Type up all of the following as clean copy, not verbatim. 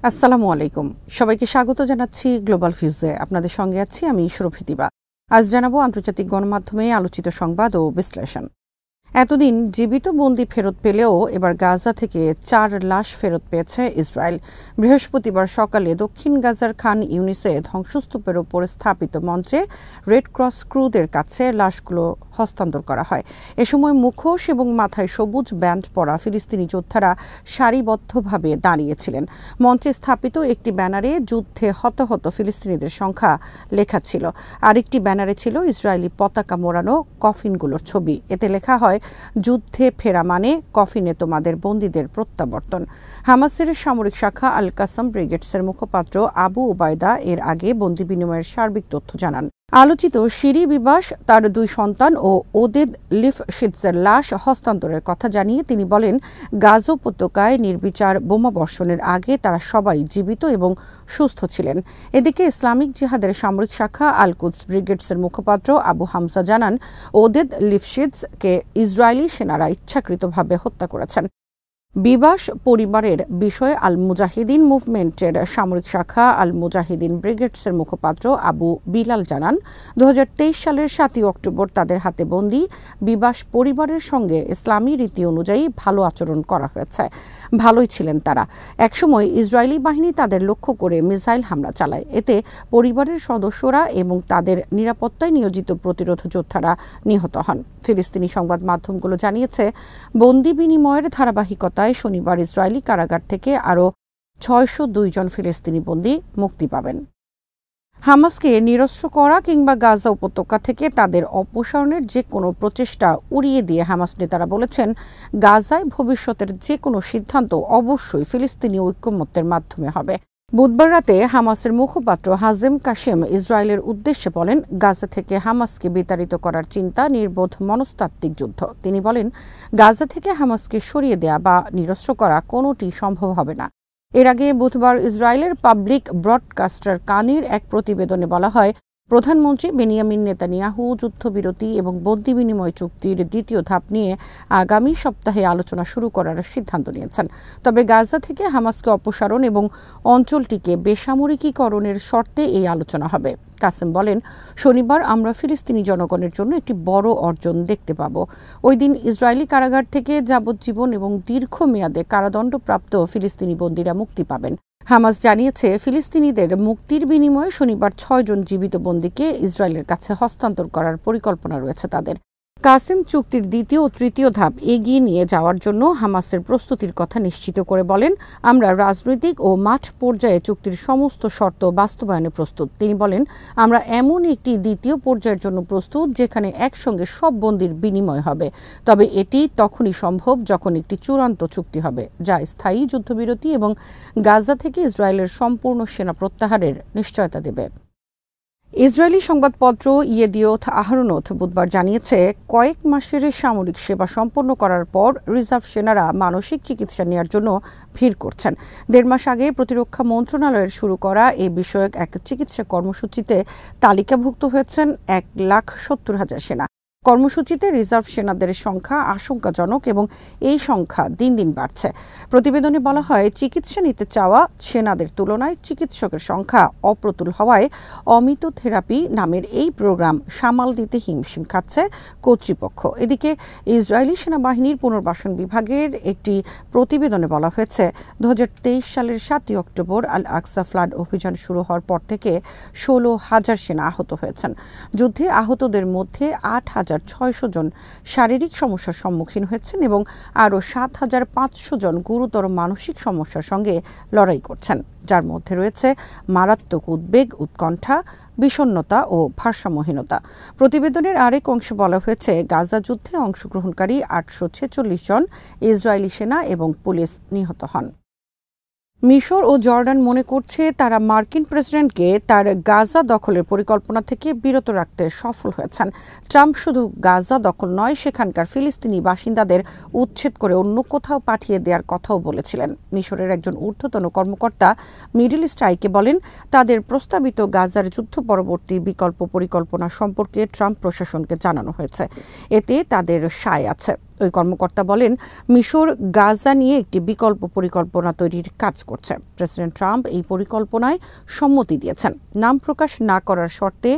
আসসালামু আলাইকুম, সবাইকে স্বাগত জানাচ্ছি গ্লোবাল ভিউজে। আপনাদের সঙ্গে আছি আমি সুরভিতিবা। আজ জানাবো আন্তর্জাতিক গণমাধ্যমে আলোচিত সংবাদ ও বিশ্লেষণ। এতদিন জীবিত বন্দী ফেরত পেলেও এবার গাজা থেকে 4 লাশ ফেরত পেয়েছে ইসরায়েল। বৃহস্পতিবার সকালে দক্ষিণ গাজার খান ইউনিসে ধ্বংসস্তূপের ওপর স্থাপিত মঞ্চে রেড ক্রস ক্রুদের কাছে লাশগুলো হস্তান্তর করা হয়। এ সময় মুখোশ এবং মাথায় সবুজ ব্যান্ড পরা ফিলিস্তিনি যোদ্ধারা সারিবদ্ধভাবে দাঁড়িয়েছিলেন। মঞ্চে স্থাপিত একটি ব্যানারে যুদ্ধে হতাহত ফিলিস্তিনিদের সংখ্যা লেখা ছিল। আরেকটি ব্যানারে ছিল ইসরায়েলি পতাকা মোড়ানো কফিনগুলোর ছবি। এতে লেখা হয়, যুদ্ধে ফেরা মানে কফিনে তোমাদের বন্দীদের প্রত্যাবর্তন। হামাসের সামরিক শাখা আল কাসাম ব্রিগেডসের মুখপাত্র আবু ওবায়দা এর আগে বন্দী বিনিময়ের সার্বিক তথ্য জানান। আলোচিত শিরি বিবাস, তার 2 সন্তান ও ওদেদ লিফশিৎজের লাশ হস্তান্তরের কথা জানিয়ে তিনি বলেন, গাজা উপত্যকায় নির্বিচার বোমাবর্ষণের আগে তারা সবাই জীবিত এবং সুস্থ ছিলেন। এদিকে ইসলামিক জিহাদের সামরিক শাখা আল কুদস ব্রিগেডসের মুখপাত্র আবু হামজা জানান, ওদেদ লিফশিৎজকে ইসরায়েলি সেনারা ইচ্ছাকৃতভাবে হত্যা করেছেন। বিবাস পরিবারের বিষয়ে আল মুজাহিদিন মুভমেন্টের সামরিক শাখা আল মুজাহিদিন ব্রিগেডসের মুখপাত্র আবু বিলাল জানান, 2023 সালের 7 অক্টোবর তাদের হাতে বন্দী বিবাস পরিবারের সঙ্গে ইসলামী রীতি অনুযায়ী ভালো আচরণ করা হয়েছে। ভালোই ছিলেন তারা। একসময় ইসরায়েলি বাহিনী তাদের লক্ষ্য করে মিসাইল হামলা চালায়। এতে পরিবারের সদস্যরা এবং তাদের নিরাপত্তায় নিয়োজিত প্রতিরোধ যোদ্ধারা নিহত হন। ফিলিস্তিনি সংবাদ মাধ্যমগুলো জানিয়েছে, বন্দী বিনিময়ের ধারাবাহিকতায় শনিবার ইসরায়েলি কারাগার থেকে আরও 602 জন ফিলিস্তিনি বন্দী মুক্তি পাবেন। হামাসকে নিরস্ত্র করা কিংবা গাজা উপত্যকা থেকে তাদের অপসারণের যে কোনো প্রচেষ্টা উড়িয়ে দিয়ে হামাস নেতারা বলেছেন, গাজায় ভবিষ্যতের যে কোনো সিদ্ধান্ত অবশ্যই ফিলিস্তিনি ঐক্যমত্যের মাধ্যমে হবে। বুধবার রাতে হামাসের মুখপাত্র হাজেম কাশেম ইসরায়েলের উদ্দেশ্যে বলেন, গাজা থেকে হামাসকে বিতাড়িত করার চিন্তা নির্বোধ মনস্তাত্ত্বিক যুদ্ধ। তিনি বলেন, গাজা থেকে হামাসকে সরিয়ে দেয়া বা নিরস্ত্র করা কোনোটি সম্ভব হবে না। এর আগে বুধবার ইসরায়েলের পাবলিক ব্রডকাস্টার কানির এক প্রতিবেদনে বলা হয়, প্রধানমন্ত্রী বেনিয়ামিন নেতানিয়াহু যুদ্ধবিরতি এবং বন্দী বিনিময় চুক্তির 2য় ধাপ নিয়ে আগামী সপ্তাহে আলোচনা শুরু করার সিদ্ধান্ত নিয়েছেন। তবে গাজা থেকে হামাসকে অপসারণ এবং অঞ্চলটিকে বেসামরিকীকরণের শর্তে এই আলোচনা হবে। কাসেম বলেন, শনিবার আমরা ফিলিস্তিনি জনগণের জন্য একটি বড় অর্জন দেখতে পাব। ওই দিন ইসরায়েলি কারাগার থেকে যাবজ্জীবন এবং দীর্ঘমেয়াদে কারাদণ্ডপ্রাপ্ত ফিলিস্তিনি বন্দীরা মুক্তি পাবেন। হামাস জানিয়েছে, ফিলিস্তিনিদের মুক্তির বিনিময়ে শনিবার 6 জন জীবিত বন্দীকে ইসরায়েলের কাছে হস্তান্তর করার পরিকল্পনা রয়েছে তাদের। কাসেম চুক্তির 2য় ও 3য় ধাপ এগিয়ে নিয়ে যাওয়ার জন্য হামাসের প্রস্তুতির কথা নিশ্চিত করে বলেন, আমরা রাজনৈতিক ও মাঠ পর্যায়ে চুক্তির সমস্ত শর্ত বাস্তবায়নে প্রস্তুত। তিনি বলেন, আমরা এমন একটি 2য় পর্যায়ের জন্য প্রস্তুত যেখানে একসঙ্গে সব বন্দীর বিনিময় হবে। তবে এটি তখনই সম্ভব যখন একটি চূড়ান্ত চুক্তি হবে, যা স্থায়ী যুদ্ধবিরতি এবং গাজা থেকে ইসরায়েলের সম্পূর্ণ সেনা প্রত্যাহারের নিশ্চয়তা দেবে। ইসরায়েলি সংবাদপত্র ইয়েদিওথ আহরোনোথ বুধবার জানিয়েছে, কয়েক মাসের সামরিক সেবা সম্পন্ন করার পর রিজার্ভ সেনারা মানসিক চিকিৎসা নেওয়ার জন্য ভিড় করছেন। 1.5 মাস আগে প্রতিরক্ষা মন্ত্রণালয়ের শুরু করা এ বিষয়ক এক চিকিৎসা কর্মসূচিতে তালিকাভুক্ত হয়েছেন 1,70,000 সেনা। কর্মসূচিতে রিজার্ভ সেনাদের সংখ্যা আশঙ্কাজনক এবং এই সংখ্যা দিন দিন বাড়ছে। প্রতিবেদনে বলা হয়, চিকিৎসা নিতে চাওয়া সেনাদের তুলনায় চিকিৎসকের সংখ্যা অপ্রতুল হওয়ায় অমিত থেরাপি নামের এই প্রোগ্রাম সামাল দিতে হিমশিম খাচ্ছে কর্তৃপক্ষ। এদিকে ইসরায়েলি সেনাবাহিনীর পুনর্বাসন বিভাগের একটি প্রতিবেদনে বলা হয়েছে, 2023 সালের 7 অক্টোবর আল আকসা ফ্লাড অভিযান শুরু হওয়ার পর থেকে 16,000 সেনা আহত হয়েছেন। যুদ্ধে আহতদের মধ্যে 8,600 জন শারীরিক সমস্যার সম্মুখীন হয়েছেন এবং আরও 7,500 জন গুরুতর মানসিক সমস্যার সঙ্গে লড়াই করছেন, যার মধ্যে রয়েছে মারাত্মক উদ্বেগ, উৎকণ্ঠা, বিষণ্ণতা ও ভারসাম্যহীনতা। প্রতিবেদনের আরেক অংশে বলা হয়েছে, গাজা যুদ্ধে অংশগ্রহণকারী 846 জন ইসরায়েলি সেনা এবং পুলিশ নিহত হন। মিশর ও জর্ডান মনে করছে তারা মার্কিন প্রেসিডেন্টকে তার গাজা দখলের পরিকল্পনা থেকে বিরত রাখতে সফল হয়েছেন। ট্রাম্প শুধু গাজা দখল নয়, সেখানকার ফিলিস্তিনি বাসিন্দাদের উচ্ছেদ করে অন্য কোথাও পাঠিয়ে দেওয়ার কথাও বলেছিলেন। মিশরের একজন ঊর্ধ্বতন কর্মকর্তা মিডল ইস্ট আইকে বলেন, তাদের প্রস্তাবিত গাজার যুদ্ধ পরবর্তী বিকল্প পরিকল্পনা সম্পর্কে ট্রাম্প প্রশাসনকে জানানো হয়েছে। এতে তাদের সায় আছে। ওই কর্মকর্তা বলেন, মিশর গাজা নিয়ে একটি বিকল্প পরিকল্পনা তৈরির কাজ করছে। প্রেসিডেন্ট ট্রাম্প এই পরিকল্পনায় সম্মতি দিয়েছেন। নাম প্রকাশ না করার শর্তে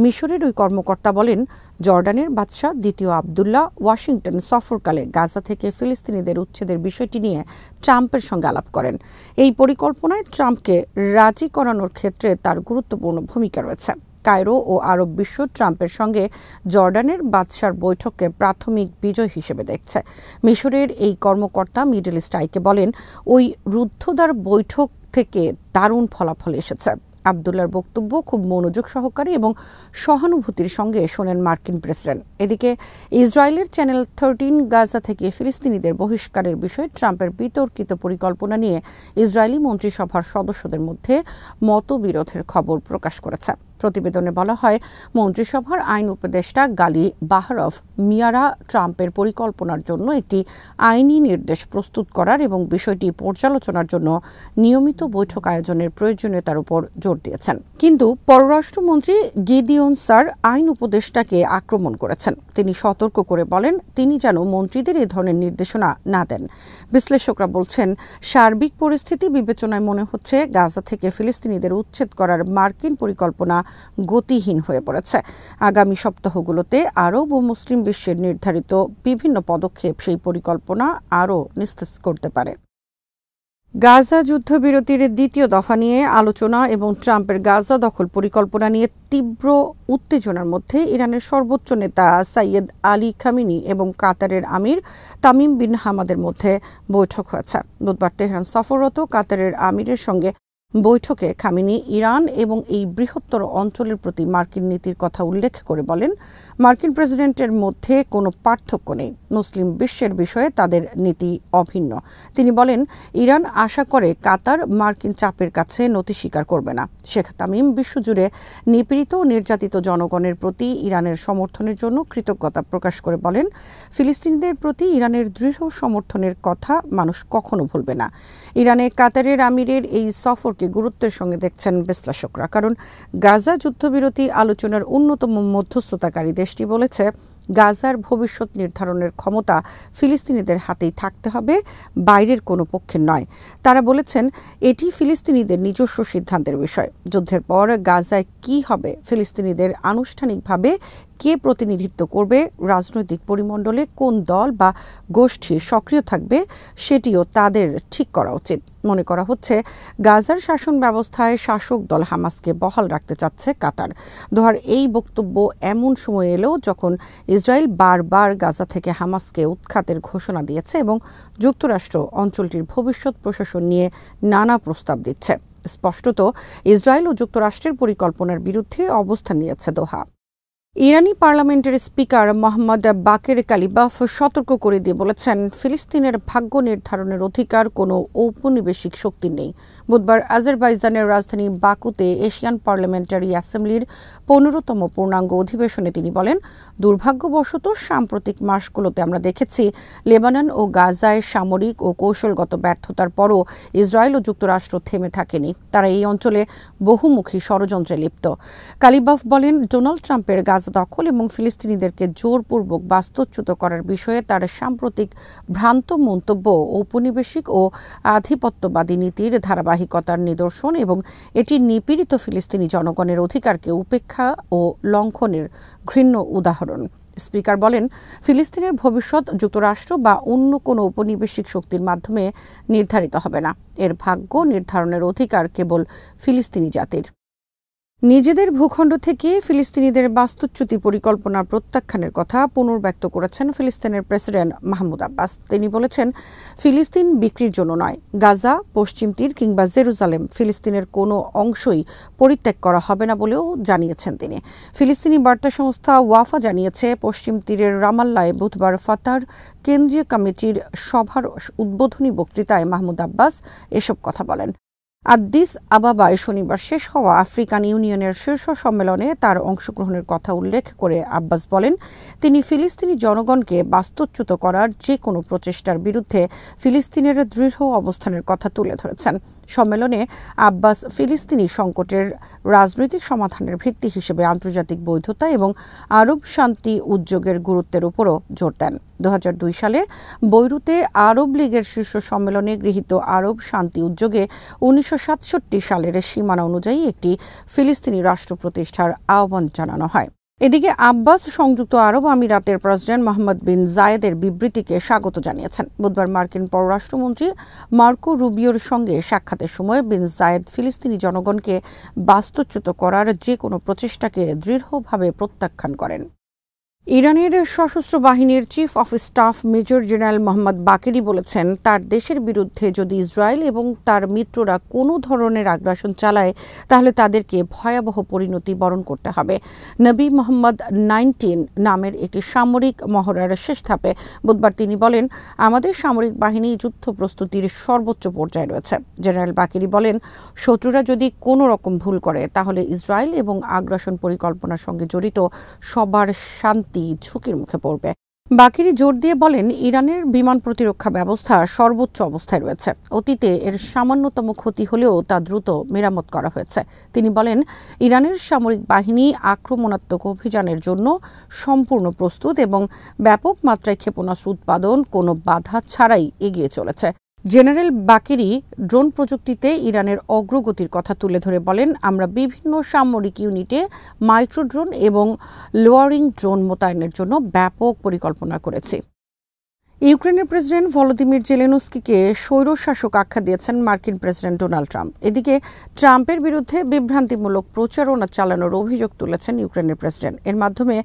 মিশরের ওই কর্মকর্তা বলেন, জর্ডানের বাদশাহ দ্বিতীয় আবদুল্লাহ ওয়াশিংটন সফরকালে গাজা থেকে ফিলিস্তিনিদের উচ্ছেদের বিষয়টি নিয়ে ট্রাম্পের সঙ্গে আলাপ করেন। এই পরিকল্পনায় ট্রাম্পকে রাজি করানোর ক্ষেত্রে তার গুরুত্বপূর্ণ ভূমিকা রয়েছে। কায়রো ও আরব বিশ্ব ট্রাম্পের সঙ্গে জর্ডানের বাদশার বৈঠককে প্রাথমিক বিজয় হিসেবে দেখছে। মিশরের এই কর্মকর্তা মিডল ইস্ট আইকে বলেন, ওই রুদ্ধদ্বার বৈঠক থেকে দারুণ ফলাফল এসেছে। আবদুল্লাহর বক্তব্য খুব মনোযোগ সহকারী এবং সহানুভূতির সঙ্গে শোনেন মার্কিন প্রেসিডেন্ট। এদিকে ইসরায়েলের চ্যানেল 13 গাজা থেকে ফিলিস্তিনিদের বহিষ্কারের বিষয়ে ট্রাম্পের বিতর্কিত পরিকল্পনা নিয়ে ইসরায়েলি মন্ত্রিসভার সদস্যদের মধ্যে মতবিরোধের খবর প্রকাশ করেছে। প্রতিবেদনে বলা হয়, মন্ত্রিসভার আইন উপদেষ্টা গালি বাহরফ মিয়ারা ট্রাম্পের পরিকল্পনার জন্য একটি আইনি নির্দেশ প্রস্তুত করার এবং বিষয়টি পর্যালোচনার জন্য নিয়মিত বৈঠক আয়োজনের প্রয়োজনীয়তার উপর জোর দিয়েছেন। কিন্তু পররাষ্ট্রমন্ত্রী গিদিওন স্যার আইন উপদেষ্টাকে আক্রমণ করেছেন। তিনি সতর্ক করে বলেন, তিনি যেন মন্ত্রীদের এ ধরনের নির্দেশনা না দেন। বিশ্লেষকরা বলছেন, সার্বিক পরিস্থিতি বিবেচনায় মনে হচ্ছে গাজা থেকে ফিলিস্তিনিদের উচ্ছেদ করার মার্কিন পরিকল্পনা গতিহীন হয়ে পড়েছে। আগামী সপ্তাহগুলোতে আরব ও মুসলিম বিশ্বের নির্ধারিত বিভিন্ন পদক্ষেপ সেই পরিকল্পনা আরও নিস্তেজ করতে পারে। গাজা যুদ্ধবিরতির দ্বিতীয় দফা নিয়ে আলোচনা এবং ট্রাম্পের গাজা দখল পরিকল্পনা নিয়ে তীব্র উত্তেজনার মধ্যে ইরানের সর্বোচ্চ নেতা সাইয়েদ আলী খামেনি এবং কাতারের আমির তামিম বিন হামাদের মধ্যে বৈঠক হয়েছে। বুধবার তেহরান সফররত কাতারের আমিরের সঙ্গে বৈঠকে খামেনি ইরান এবং এই বৃহত্তর অঞ্চলের প্রতি মার্কিন নীতির কথা উল্লেখ করে বলেন, মার্কিন প্রেসিডেন্টের মধ্যে কোনো পার্থক্য নেই, মুসলিম বিশ্বের বিষয়ে তাদের নীতি অভিন্ন। তিনি বলেন, ইরান আশা করে কাতার মার্কিন চাপের কাছে নতি স্বীকার করবে না। শেখ তামিম বিশ্বজুড়ে নিপীড়িত ও নির্যাতিত জনগণের প্রতি ইরানের সমর্থনের জন্য কৃতজ্ঞতা প্রকাশ করে বলেন, ফিলিস্তিনিদের প্রতি ইরানের দৃঢ় সমর্থনের কথা মানুষ কখনো ভুলবে না। ইরানে কাতারের আমিরের এই সফরকে গুরুত্বের সঙ্গে দেখছেন বিশ্লেষকরা, কারণ গাজা যুদ্ধবিরতি আলোচনার অন্যতম মধ্যস্থতাকারী দেশটি বলেছে, গাজার ভবিষ্যৎ নির্ধারণের ক্ষমতা ফিলিস্তিনিদের হাতেই থাকতে হবে, বাইরের কোনো পক্ষের নয়। তারা বলেছেন, এটি ফিলিস্তিনিদের নিজস্ব সিদ্ধান্তের বিষয়। যুদ্ধের পর গাজায় কি হবে, ফিলিস্তিনিদের আনুষ্ঠানিকভাবে কে প্রতিনিধিত্ব করবে, রাজনৈতিক পরিমণ্ডলে কোন দল বা গোষ্ঠী সক্রিয় থাকবে, সেটিও তাদের ঠিক করা উচিত। মনে করা হচ্ছে, গাজার শাসন ব্যবস্থায় শাসক দল হামাসকে বহাল রাখতে চাচ্ছে কাতার। দোহার এই বক্তব্য এমন সময় এলো যখন ইসরায়েল বারবার গাজা থেকে হামাসকে উৎখাতের ঘোষণা দিয়েছে এবং যুক্তরাষ্ট্র অঞ্চলটির ভবিষ্যৎ প্রশাসন নিয়ে নানা প্রস্তাব দিচ্ছে। স্পষ্টত ইসরায়েল ও যুক্তরাষ্ট্রের পরিকল্পনার বিরুদ্ধে অবস্থান নিয়েছে দোহা। ইরানি পার্লামেন্টের স্পিকার মোহাম্মদ বাকের কালিবাফ সতর্ক করে দিয়ে বলেছেন, ফিলিস্তিনের ভাগ্য নির্ধারণের অধিকার কোনো ঔপনিবেশিক শক্তি নেই। বুধবার আজারবাইজানের রাজধানী বাকুতে এশিয়ান পার্লামেন্টারি অ্যাসেম্বলির 15তম পূর্ণাঙ্গ অধিবেশনে তিনি বলেন, দুর্ভাগ্যবশত সাম্প্রতিক মাসগুলোতে আমরা দেখেছি লেবানন ও গাজায় সামরিক ও কৌশলগত ব্যর্থতার পরও ইসরায়েল ও যুক্তরাষ্ট্র থেমে থাকেনি। তারা এই অঞ্চলে বহুমুখী ষড়যন্ত্রে লিপ্ত। কালিবাফ বলেন, ডোনাল্ড ট্রাম্পের দখল এবং ফিলিস্তিনিদেরকে জোরপূর্বক বাস্তুচ্যুত করার বিষয়ে তার সাম্প্রতিক ভ্রান্ত মন্তব্য ঔপনিবেশিক ও আধিপত্যবাদী নীতির ধারাবাহিকতার নিদর্শন এবং এটি নিপীড়িত ফিলিস্তিনি জনগণের অধিকারকে উপেক্ষা ও লঙ্ঘনের ঘৃণ্য উদাহরণ। স্পিকার বলেন, ফিলিস্তিনের ভবিষ্যৎ যুক্তরাষ্ট্র বা অন্য কোনো ঔপনিবেশিক শক্তির মাধ্যমে নির্ধারিত হবে না। এর ভাগ্য নির্ধারণের অধিকার কেবল ফিলিস্তিনি জাতির। নিজেদের ভূখণ্ড থেকে ফিলিস্তিনিদের বাস্তুচ্যুতি পরিকল্পনার প্রত্যাখ্যানের কথা পুনর্ব্যক্ত করেছেন ফিলিস্তিনের প্রেসিডেন্ট মাহমুদ আব্বাস। তিনি বলেছেন, ফিলিস্তিন বিক্রির জন্য নয়, গাজা, পশ্চিম তীর কিংবা জেরুজালেম ফিলিস্তিনের কোনো অংশই পরিত্যাগ করা হবে না বলেও জানিয়েছেন তিনি। ফিলিস্তিনি বার্তা সংস্থা ওয়াফা জানিয়েছে, পশ্চিম তীরের রামাল্লায় বুধবার ফাতার কেন্দ্রীয় কমিটির সভার উদ্বোধনী বক্তৃতায় মাহমুদ আব্বাস এসব কথা বলেন। আদ্দিস আবাবায় শনিবার শেষ হওয়া আফ্রিকান ইউনিয়নের শীর্ষ সম্মেলনে তার অংশগ্রহণের কথা উল্লেখ করে আব্বাস বলেন, তিনি ফিলিস্তিনি জনগণকে বাস্তুচ্যুত করার যে কোনো প্রচেষ্টার বিরুদ্ধে ফিলিস্তিনের দৃঢ় অবস্থানের কথা তুলে ধরেছেন। সম্মেলনে আব্বাস ফিলিস্তিনি সংকটের রাজনৈতিক সমাধানের ভিত্তি হিসেবে আন্তর্জাতিক বৈধতা এবং আরব শান্তি উদ্যোগের গুরুত্বের উপরও জোর দেন। 2002 সালে বৈরুতে আরব লীগের শীর্ষ সম্মেলনে গৃহীত আরব শান্তি উদ্যোগে 1967 সালের সীমানা অনুযায়ী একটি ফিলিস্তিনি রাষ্ট্র প্রতিষ্ঠার আহ্বান জানানো হয়। এদিকে আব্বাস সংযুক্ত আরব আমিরাতের প্রেসিডেন্ট মোহাম্মদ বিন জায়েদের বিবৃতিকে স্বাগত জানিয়েছেন। বুধবার মার্কিন পররাষ্ট্রমন্ত্রী মার্কো রুবিওর সঙ্গে সাক্ষাতের সময় বিন জায়েদ ফিলিস্তিনি জনগণকে বাস্তুচ্যুত করার যে কোনো প্রচেষ্টাকে দৃঢ়ভাবে প্রত্যাখ্যান করেন। ইরানের সশস্ত্র বাহিনীর chief of staff major general Mohammad Bagheri বলেছেন, তার দেশের বিরুদ্ধে যদি ইসরায়েল এবং তার মিত্ররা কোনো ধরনের আগ্রাসন চালায় তাহলে তাদেরকে ভয়াবহ পরিণতি বরণ করতে হবে। নবী মোহাম্মদ 19 নামের একটি সামরিক মহড়ার শেষ ধাপে বুধবার তিনি বলেন, আমাদের সামরিক বাহিনী যুদ্ধ প্রস্তুতির সর্বোচ্চ পর্যায়ে রয়েছে। জেনারেল বাকেরি বলেন, শত্রুরা যদি কোনো রকম ভুল করে তাহলে ইসরায়েল এবং আগ্রাসন পরিকল্পনার সঙ্গে জড়িত সবার শান্তি ঝুঁকির মুখে পড়বে। বাকেরি জোর দিয়ে বলেন, ইরানের বিমান প্রতিরক্ষা ব্যবস্থা সর্বোচ্চ অবস্থায় রয়েছে। অতীতে এর সামান্যতম ক্ষতি হলেও তা দ্রুত মেরামত করা হয়েছে। তিনি বলেন, ইরানের সামরিক বাহিনী আক্রমণাত্মক অভিযানের জন্য সম্পূর্ণ প্রস্তুত এবং ব্যাপক মাত্রায় ক্ষেপণাস্ত্র উৎপাদন কোনো বাধা ছাড়াই এগিয়ে চলেছে। জেনারেল বাকেরি ড্রোন প্রযুক্তিতে ইরানের অগ্রগতির কথা তুলে ধরে বলেন, আমরা বিভিন্ন সামরিক ইউনিটে মাইক্রো ড্রোন এবং লোয়ারিং ড্রোন মোতায়েনের জন্য ব্যাপক পরিকল্পনা করেছি। ইউক্রেনের প্রেসিডেন্ট ভলোদিমির জেলেনস্কিকে স্বৈরশাসক আখ্যা দিয়েছেন মার্কিন প্রেসিডেন্ট ডোনাল্ড ট্রাম্প। এদিকে ট্রাম্পের বিরুদ্ধে বিভ্রান্তিমূলক প্রচারণা চালানোর অভিযোগ তুলেছেন ইউক্রেনের প্রেসিডেন্ট। এর মাধ্যমে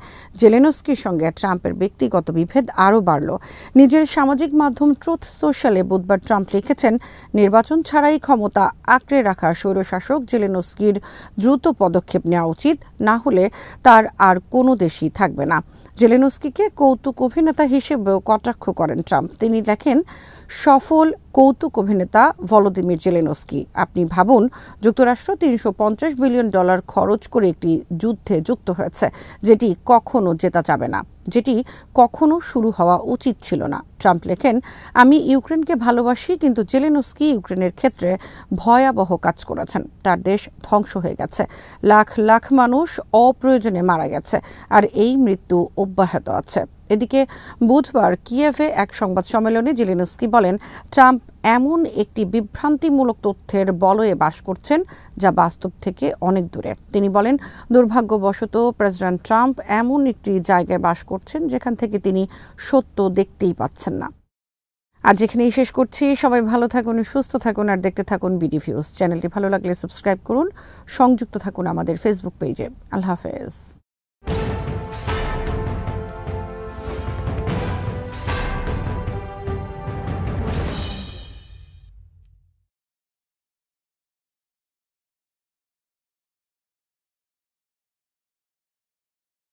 জেলেনস্কির সঙ্গে ট্রাম্পের ব্যক্তিগত বিভেদ আরও বাড়ল। নিজের সামাজিক মাধ্যম ট্রুথ সোশ্যালে বুধবার ট্রাম্প লিখেছেন, নির্বাচন ছাড়াই ক্ষমতা আঁকড়ে রাখা স্বৈরশাসক জেলেনস্কির দ্রুত পদক্ষেপ নেওয়া উচিত, না হলে তার আর কোনো দেশই থাকবে না। জেলেনস্কিকে কৌতুক অভিনেতা হিসেবেও কটাক্ষ করেন ট্রাম্প। তিনি লেখেন, সফল কৌতুক অভিনেতা ভলোদিমির জেলেনস্কি। আপনি ভাবুন, যুক্তরাষ্ট্র $350 বিলিয়ন খরচ করে একটি যুদ্ধে যুক্ত হয়েছে যেটি কখনো জেতা যাবে না, যেটি কখনো শুরু হওয়া উচিত ছিল না। ট্রাম্প লেখেন, আমি ইউক্রেনকে ভালোবাসি, কিন্তু জেলেনস্কি ইউক্রেনের ক্ষেত্রে ভয়াবহ কাজ করেছেন। তার দেশ ধ্বংস হয়ে গেছে, লাখ লাখ মানুষ অপ্রয়োজনে মারা গেছে, আর এই মৃত্যু অব্যাহত আছে। এদিকে বুধবার কিয়েভে এক সংবাদ সম্মেলনে জেলেনস্কি বলেন, ট্রাম্প এমন একটি বিভ্রান্তিমূলক তথ্যের বলয়ে বাস করছেন যা বাস্তব থেকে অনেক দূরে। তিনি বলেন, দুর্ভাগ্যবশত প্রেসিডেন্ট ট্রাম্প এমন একটি জায়গায় বাস করছেন যেখান থেকে তিনি সত্য দেখতেই পাচ্ছেন না। আজ এখানেই শেষ করছি। সবাই ভালো থাকুন, সুস্থ থাকুন, আর দেখতে থাকুন বিডি ভিউজ। চ্যানেলটি ভালো লাগলে সাবস্ক্রাইব করুন, সংযুক্ত থাকুন আমাদের ফেসবুক পেজে। আল্লাহ হাফেজ।